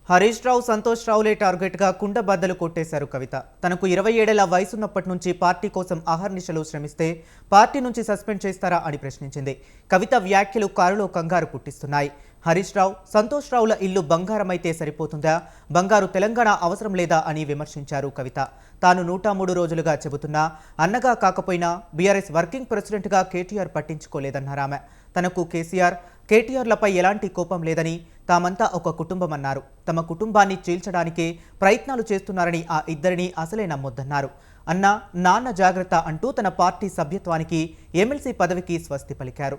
హరీష్ రావు సంతోష్ రావులే టార్గెట్గా కుండబద్దలు కొట్టేశారు కవిత. తనకు 27 ఏళ్ల వయసున్నప్పటి నుంచి పార్టీ కోసం అహర్నిశలు శ్రమిస్తే పార్టీ నుంచి సస్పెండ్ చేస్తారా అని ప్రశ్నించింది. కవిత వ్యాఖ్యలు కారులో కంగారు పుట్టిస్తున్నాయి. హరీష్ రావు సంతోష్ రావుల ఇల్లు బంగారమైతే సరిపోతుందా, బంగారు తెలంగాణ అవసరం లేదా అని విమర్శించారు కవిత. తాను 103 రోజులుగా చెబుతున్నా అన్నగా కాకపోయినా బీఆర్ఎస్ వర్కింగ్ ప్రెసిడెంట్గా కేటీఆర్ పట్టించుకోలేదన్నారామె. తనకు కేటీఆర్లపై ఎలాంటి కోపం లేదని, తామంతా ఒక కుటుంబం అన్నారు. తమ కుటుంబాన్ని చీల్చడానికే ప్రయత్నాలు చేస్తున్నారని ఆ ఇద్దరిని అసలే నమ్మొద్దన్నారు. అన్న నాన్న జాగ్రత్త అంటూ తన పార్టీ సభ్యత్వానికి ఎమ్మెల్సీ పదవికి స్వస్తి పలికారు.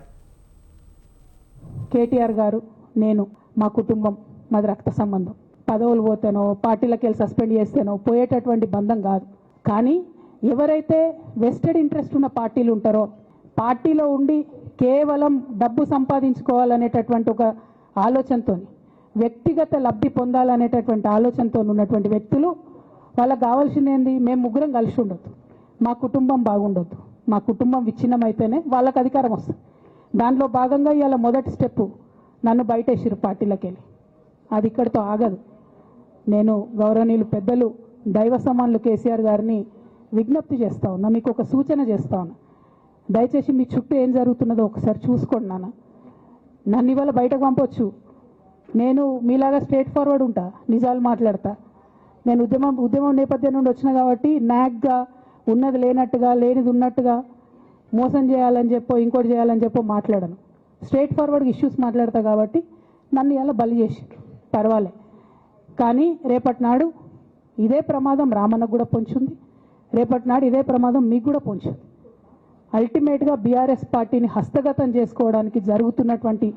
కేటీఆర్ గారు, నేను, మా కుటుంబం, మాది రక్త సంబంధం. పదవులు పోతేనో పార్టీలకు వెళ్ళి సస్పెండ్ చేస్తేనో పోయేటటువంటి బంధం కాదు. కానీ ఎవరైతే వెస్టెడ్ ఇంట్రెస్ట్ ఉన్న పార్టీలు ఉంటారో, పార్టీలో ఉండి కేవలం డబ్బు సంపాదించుకోవాలనేటటువంటి ఒక ఆలోచనతో, వ్యక్తిగత లబ్ధి పొందాలనేటటువంటి ఆలోచనతో ఉన్నటువంటి వ్యక్తులు, వాళ్ళకి కావాల్సింది ఏంది? మేము ముగ్గురం కలిసి ఉండొద్దు, మా కుటుంబం బాగుండొద్దు, మా కుటుంబం విచ్ఛిన్నమైతేనే వాళ్ళకి అధికారం వస్తుంది. దాంట్లో భాగంగా ఇవాళ మొదటి స్టెప్పు నన్ను బయటేసిరు పార్టీలకు వెళ్ళి. అది ఇక్కడితో ఆగదు. నేను గౌరవనీయులు పెద్దలు దైవ సమానులు కేసీఆర్ గారిని విజ్ఞప్తి చేస్తా ఉన్నా, మీకు ఒక సూచన చేస్తా ఉన్నా. దయచేసి మీ చుట్టూ ఏం జరుగుతున్నదో ఒకసారి చూసుకోండి నాన్న. నన్ను ఇవాళ బయటకు పంపొచ్చు, నేను మీలాగా స్ట్రేట్ ఫార్వర్డ్ ఉంటా, నిజాలు మాట్లాడతా. నేను ఉద్యమం నేపథ్యం నుండి వచ్చిన కాబట్టి నాగ్గా, ఉన్నది లేనట్టుగా, లేనిది ఉన్నట్టుగా, మోసం చేయాలని చెప్పో ఇంకోటి చేయాలని చెప్పో మాట్లాడను. స్ట్రేట్ ఫార్వర్డ్గా ఇష్యూస్ మాట్లాడతా కాబట్టి నన్ను ఇలా బలి చేసి పర్వాలే. కానీ రేపటి నాడు ఇదే ప్రమాదం రామన్నకు కూడా పొంచుంది, రేపటి నాడు ఇదే ప్రమాదం మీకు కూడా పొంచుంది. అల్టిమేట్గా బీఆర్ఎస్ పార్టీని హస్తగతం చేసుకోవడానికి జరుగుతున్నటువంటి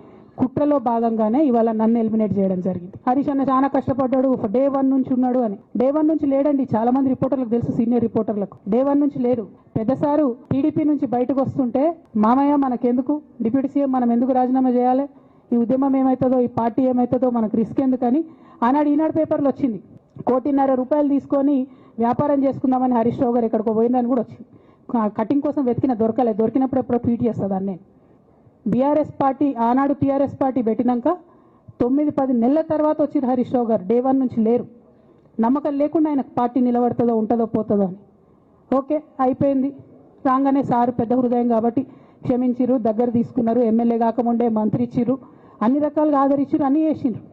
కుట్రలో భాగంగానే ఇవాళ నన్ను ఎలిమినేట్ చేయడం జరిగింది. హరీష్ అన్న చాలా కష్టపడ్డాడు, డే 1 నుంచి ఉన్నాడు అని. డే 1 నుంచి లేడండి. చాలా మంది రిపోర్టర్లకు తెలుసు, సీనియర్ రిపోర్టర్లకు డే 1 నుంచి లేరు. పెద్దసారు టీడీపీ నుంచి బయటకు వస్తుంటే, మామయ్య మనకెందుకు, డిప్యూటీ సీఎం మనం ఎందుకు రాజీనామా చేయాలి, ఈ ఉద్యమం ఏమవుతుందో, ఈ పార్టీ ఏమవుతుందో మనకు రిస్క్ ఎందుకని ఈనాడు పేపర్లో వచ్చింది. 1,50,00,000 రూపాయలు తీసుకొని వ్యాపారం చేసుకుందామని హరీష్ రావు గారు ఎక్కడికో పోయిందని కూడా వచ్చింది. కటింగ్ కోసం దొరకలేదు. దొరికినప్పుడు ఎప్పుడో ట్వీట్ చేస్తుందని నేను. బీఆర్ఎస్ పార్టీ ఆనాడు టీఆర్ఎస్ పార్టీ పెట్టినాక 9-10 నెలల తర్వాత వచ్చింది హరీష్ రావు గారు. డే 1 నుంచి లేరు. నమ్మకం లేకుండా ఆయనకు పార్టీ నిలబడుతుందో ఉంటుందో పోతుందో అని. ఓకే, అయిపోయింది. రాగానే సారు పెద్ద హృదయం కాబట్టి క్షమించిరు, దగ్గర తీసుకున్నారు, ఎమ్మెల్యే కాకముందే మంత్రి ఇచ్చిర్రు, అన్ని రకాలుగా ఆదరించిరు, అన్నీ చేసిండ్రు.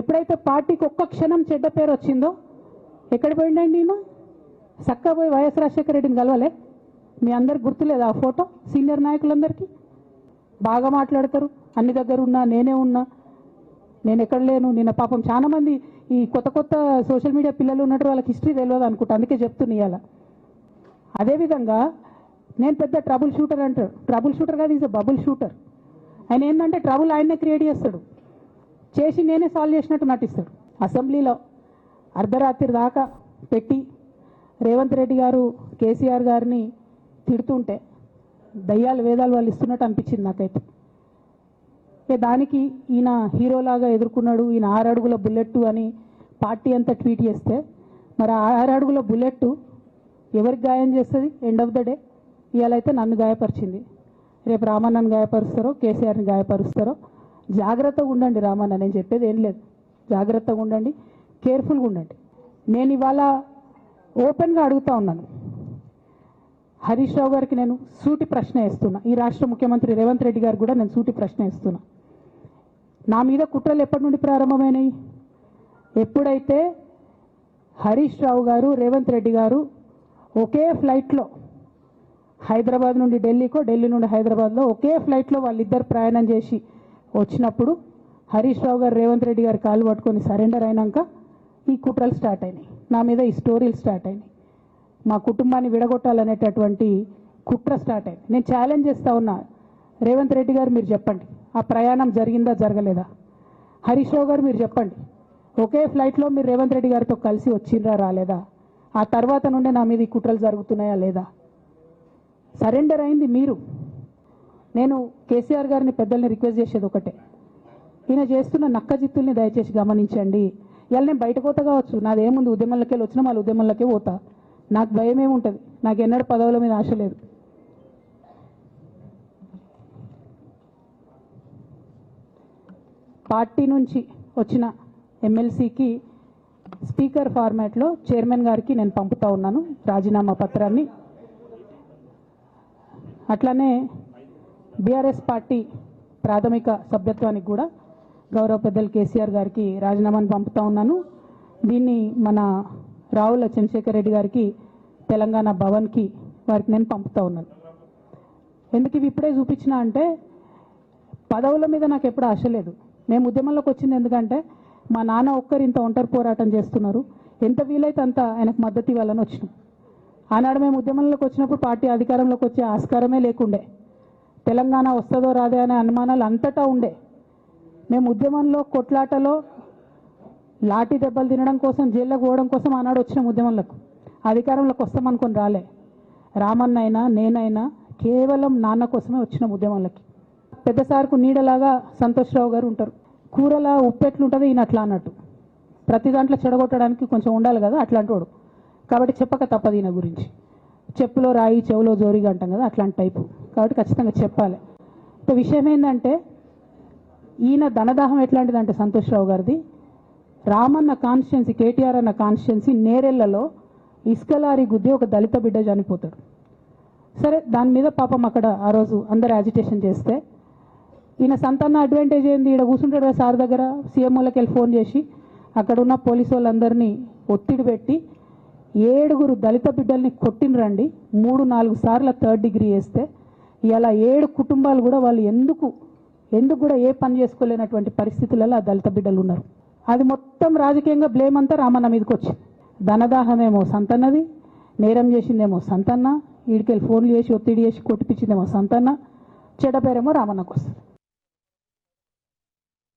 ఎప్పుడైతే పార్టీకి ఒక్క క్షణం చెడ్డ పేరు వచ్చిందో, ఎక్కడ పోయిండండి ఈయన? చక్కగా పోయి వైఎస్ రాజశేఖర రెడ్డిని కలవలే? మీ అందరికి గుర్తులేదు ఆ ఫోటో? సీనియర్ నాయకులందరికీ బాగా మాట్లాడతారు, అన్ని దగ్గర ఉన్నా, నేనే ఉన్నా, నేను ఎక్కడ లేను. నిన్న పాపం చాలా మంది ఈ కొత్త సోషల్ మీడియా పిల్లలు ఉన్నట్టు వాళ్ళకి హిస్టరీ తెలియదు అనుకుంటా, అందుకే చెప్తున్నా ఇవాళ. అదేవిధంగా నేను పెద్ద ట్రబుల్ షూటర్ అంటారు. ట్రబుల్ షూటర్ కాదు, ఈజ్ బబుల్ షూటర్. ఆయన ఏంటంటే ట్రబుల్ ఆయనే క్రియేట్ చేస్తాడు, చేసి నేనే సాల్వ్ చేసినట్టు నటిస్తాడు. అసెంబ్లీలో అర్ధరాత్రి దాకా పెట్టి రేవంత్ రెడ్డి గారు కేసీఆర్ గారిని తిడుతుంటే దయ్యాలు వేదాలు వాళ్ళు ఇస్తున్నట్టు అనిపించింది నాకైతే. దానికి ఈయన హీరోలాగా ఎదుర్కొన్నాడు, ఈయన 6 అడుగుల బుల్లెట్ అని పార్టీ అంతా ట్వీట్ చేస్తే, మరి 6 అడుగుల బుల్లెట్ ఎవరికి గాయం చేస్తుంది? ఎండ్ ఆఫ్ ద డే ఇవాళ అయితే నన్ను గాయపరిచింది, రేపు రామన్నను గాయపరుస్తారో కేసీఆర్ని గాయపరుస్తారో. జాగ్రత్తగా ఉండండి రామన్న, నేను చెప్పేది ఏం లేదు. జాగ్రత్తగా ఉండండి, కేర్ఫుల్గా ఉండండి. నేను ఇవాళ ఓపెన్గా అడుగుతా ఉన్నాను, హరీష్ రావు గారికి నేను సూటి ప్రశ్న వేస్తున్నా, ఈ రాష్ట్ర ముఖ్యమంత్రి రేవంత్ రెడ్డి గారికి కూడా నేను సూటి ప్రశ్న వేస్తున్నా. నా మీద కుట్రలు ఎప్పటి నుండి ప్రారంభమైనాయి? ఎప్పుడైతే హరీష్ రావు గారు, రేవంత్ రెడ్డి గారు ఒకే ఫ్లైట్లో హైదరాబాద్ నుండి ఢిల్లీకో, ఢిల్లీ నుండి హైదరాబాద్లో ఒకే ఫ్లైట్లో వాళ్ళిద్దరు ప్రయాణం చేసి వచ్చినప్పుడు హరీష్ రావు గారు రేవంత్ రెడ్డి గారు కాలు పట్టుకొని సరెండర్ అయినాక ఈ కుట్రలు స్టార్ట్ అయినాయి, నా మీద ఈ స్టోరీలు స్టార్ట్ అయినాయి, మా కుటుంబాన్ని విడగొట్టాలనేటటువంటి కుట్ర స్టార్ట్ అయింది. నేను ఛాలెంజ్ చేస్తూ ఉన్నా, రేవంత్ రెడ్డి గారు మీరు చెప్పండి, ఆ ప్రయాణం జరిగిందా జరగలేదా? హరీష్ రావు గారు మీరు చెప్పండి, ఒకే ఫ్లైట్లో మీరు రేవంత్ రెడ్డి గారితో కలిసి వచ్చిండ్రా రాలేదా? ఆ తర్వాత నుండే నా మీద ఈ కుట్రలు జరుగుతున్నాయా లేదా? సరెండర్ అయింది మీరు. నేను కేసీఆర్ గారిని పెద్దల్ని రిక్వెస్ట్ చేసేది ఒకటే, ఈయన చేస్తున్న నక్కజిత్తుల్ని దయచేసి గమనించండి. ఇవాళ నేను బయట పోతా కావచ్చు, నాదేముంది, ఉద్యమంలోకి వెళ్ళి వచ్చినా మళ్ళీ ఉద్యమంలోకే పోతా, నాకు భయం ఏముంటుంది, నాకు ఎన్నడూ పదవుల మీద ఆశ లేదు. పార్టీ నుంచి వచ్చిన ఎమ్మెల్సీకి స్పీకర్ ఫార్మాట్లో చైర్మన్ గారికి నేను పంపుతా ఉన్నాను రాజీనామా పత్రాన్ని. అట్లానే బీఆర్ఎస్ పార్టీ ప్రాథమిక సభ్యత్వానికి కూడా గౌరవ పెద్దలు కేసీఆర్ గారికి రాజీనామాను పంపుతా ఉన్నాను. దీన్ని మన రావుల చంద్రశేఖర్ రెడ్డి గారికి తెలంగాణ భవన్కి వారికి నేను పంపుతా ఉన్నాను. ఎందుకు ఇవి ఇప్పుడే చూపించినా అంటే పదవుల మీద నాకు ఎప్పుడు ఆశ లేదు. మేము ఉద్యమంలోకి వచ్చింది ఎందుకంటే మా నాన్న ఒక్కరు ఇంత ఒంటరి పోరాటం చేస్తున్నారు, ఎంత వీలైతే అంత ఆయనకు మద్దతు ఇవ్వాలని వచ్చినాం. ఆనాడు మేము ఉద్యమంలోకి వచ్చినప్పుడు పార్టీ అధికారంలోకి వచ్చే ఆస్కారమే లేకుండే, తెలంగాణ వస్తుందో రాదే అనే అనుమానాలు అంతటా ఉండే. మేము ఉద్యమంలో కొట్లాటలో లాఠీ దెబ్బలు తినడం కోసం జైల్లోకి పోవడం కోసం ఆనాడు వచ్చినాం ఉద్యమంలోకి. అధికారంలోకి వస్తామనుకొని రాలే. రామన్న అయినా నేనైనా కేవలం నాన్న కోసమే వచ్చినాం ఉద్యమంలోకి. పెద్ద సార్కు నీడలాగా సంతోష్రావు గారు ఉంటారు. కూరలా ఉప్పు ఎట్లుంటుంది ఈయన అట్లా అన్నట్టు, ప్రతి దాంట్లో చెడగొట్టడానికి కొంచెం ఉండాలి కదా అట్లాంటి వాడు. కాబట్టి చెప్పక తప్పదు ఈయన గురించి. చెప్పులో రాయి చెవులో జోరిగా అంటాం కదా అట్లాంటి టైపు, కాబట్టి ఖచ్చితంగా చెప్పాలి. విషయం ఏంటంటే ఈయన ధనదాహం ఎట్లాంటిదంటే సంతోష్రావు గారిది, రామన్న కాన్స్టిట్యున్సీ కేటీఆర్ అన్న కాన్స్టిట్యున్సీ నేరెళ్లలో ఇసుకలారి గుద్ది ఒక దళిత బిడ్డ చనిపోతాడు. సరే దాని మీద పాపం అక్కడ ఆ రోజు అందరు యాజిటేషన్ చేస్తే ఈయన సంతాన అడ్వాంటేజ్ ఏంది, ఇక్కడ కూర్చుంటాడు సార్ దగ్గర, సీఎంఓలకి వెళ్ళి ఫోన్ చేసి అక్కడ ఉన్న పోలీసు వాళ్ళందరినీ ఒత్తిడి పెట్టి 7 దళిత బిడ్డల్ని కొట్టినరండి. 3-4 సార్లు 3rd డిగ్రీ వేస్తే ఇలా 7 కుటుంబాలు కూడా వాళ్ళు ఎందుకు కూడా ఏ పని చేసుకోలేనటువంటి పరిస్థితులలో ఆ దళిత బిడ్డలు ఉన్నారు. అది మొత్తం రాజకీయంగా బ్లేమ్ అంతా రామన్న మీదకి వచ్చింది. ధనదాహమేమో సంతన్నది, నేరం చేసిందేమో సంతన్న, వీడికెళ్ళి ఫోన్లు చేసి ఒత్తిడి చేసి కొట్టిపించిందేమో సంతన్న, చెడ్డ పేరేమో రామన్నకు వస్తుంది.